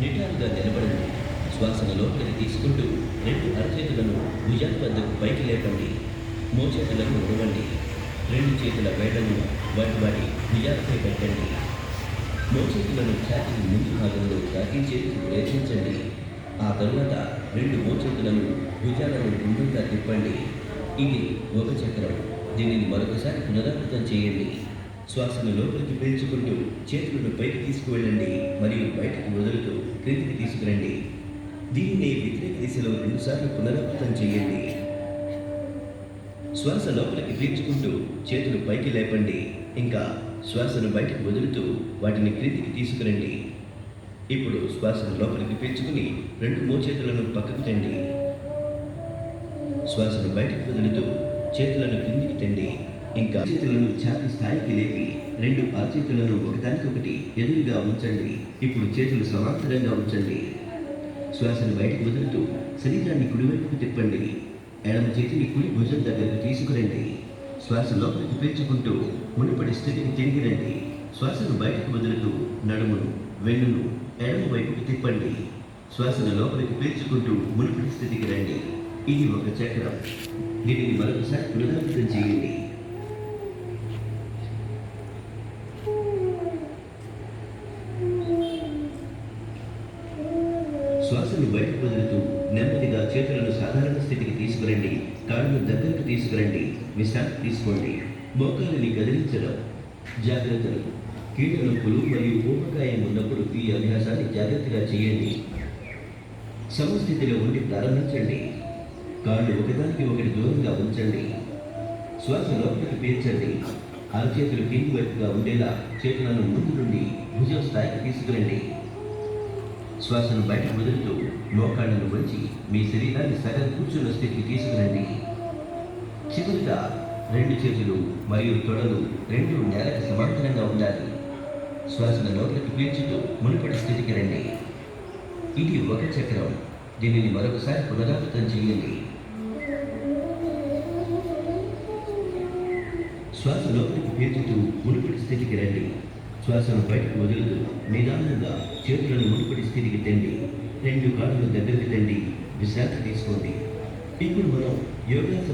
నిటారుగా నిలబడండి. శ్వాసను లోపలికి తీసుకుంటూ రెండు అరచేతులను భుజాల వద్దకు పైకి లేపండి. మోచేతులను ఉడవండి. రెండు చేతుల వేళ్లను వాటి భుజాలపై పెట్టండి. మోచేతులను ఛాతీకి ముందు భాగంలో తాకించేందుకు ప్రయత్నించండి. ఆ తరువాత రెండు మోచేతులను భుజాలను గుండ్రంగా తిప్పండి. ఇది ఒక చక్రం. దీనిని మరొకసారి పునరావృతం చేయండి. శ్వాసను లోపలికి పీల్చుకుంటూ చేతులను పైకి తీసుకువెళ్ళండి మరియు బయటకు వదులుతూ క్రిందికి తీసుకురండి. దీనిని వ్యతిరేక దిశలో రెండుసార్లు పునరావృతం చేయండి. శ్వాస లోపలికి పీల్చుకుంటూ చేతులు పైకి లేపండి. ఇంకా శ్వాసను బయటకు వదులుతూ వాటిని క్రిందికి తీసుకురండి. ఇప్పుడు శ్వాసను లోపలికి పీల్చుకుని రెండు మోచేతులను పక్కకు తండి. శ్వాసను బయటకు వదులుతూ చేతులను క్రిందికి తండి. ఇంకా చేతులను ఛాతీ స్థాయికి లేపి రెండు అరచేతులను ఒకదానికొకటి ఎదురుగా ఉంచండి. ఇప్పుడు చేతులు సమాంతరంగా ఉంచండి. శ్వాసను బయటకు వదులుతూ శరీరాన్ని కుడివైపుకు తిప్పండి. ఎడమ చేతిని కుడి భుజం దగ్గరకు తీసుకురండి. శ్వాస లోపలికి పీల్చుకుంటూ మునుపటి స్థితికి తిరిగి రండి. శ్వాసను బయటకు వదులుతూ నడుమును వెన్నును ఎడమ వైపుకి తిప్పండి. శ్వాసను లోపలికి పీల్చుకుంటూ మునుపటి స్థితికి రండి. ఇది ఒక చక్రం. దీనిని మరొకసారి పునరావృతం చేయండి. శ్వాసను బయటకు వదులుతూ నెమ్మదిగా చేతులను సాధారణ స్థితికి తీసుకురండి. కాళ్ళను దగ్గరకు తీసుకురండి. విశ్రాంతి తీసుకోండి. మోకాళ్ళని కదిలించడం. జాగ్రత్తలు. కీళ్ళ నొప్పులు మరియు ఊబకాయం ఉన్నప్పుడు ఈ అభ్యాసాన్ని జాగ్రత్తగా చేయండి. సమస్థితిలో ఉండి ప్రారంభించండి. కాళ్ళు ఒకదానికి ఒకటి దూరంగా ఉంచండి. శ్వాస లోపలికి పీల్చండి. అరచేతులు కింది వైపుగా ఉండేలా చేతులను ముందు నుండి భుజం స్థాయికి తీసుకురండి. శ్వాసను బయటకు వదులుతూ మోకాళ్ళను వంచి మీ శరీరాన్ని సగం కూర్చున్న స్థితికి తీసుకురండి. చివరిగా రెండు చేతులు మరియు తొడలు రెండు నేలకు సమాంతరంగా ఉండాలి. శ్వాసను లోపలికి పీల్చుతూ మునుపటి స్థితికి రండి. ఇది ఒక చక్రం. దీనిని మరొకసారి పునరావృతం చేయండి. శ్వాస లోపలికి పీల్చుతూ మునుపటి స్థితికి రండి. శ్వాసను బయటకు వదులుతూ నిదానంగా చేతులను మునుపటి స్థితికి తండి. రెండు కాళ్ళను దగ్గరికి తండి. విశ్రాంతి తీసుకోండి. ఇప్పుడు మనం యోగాసన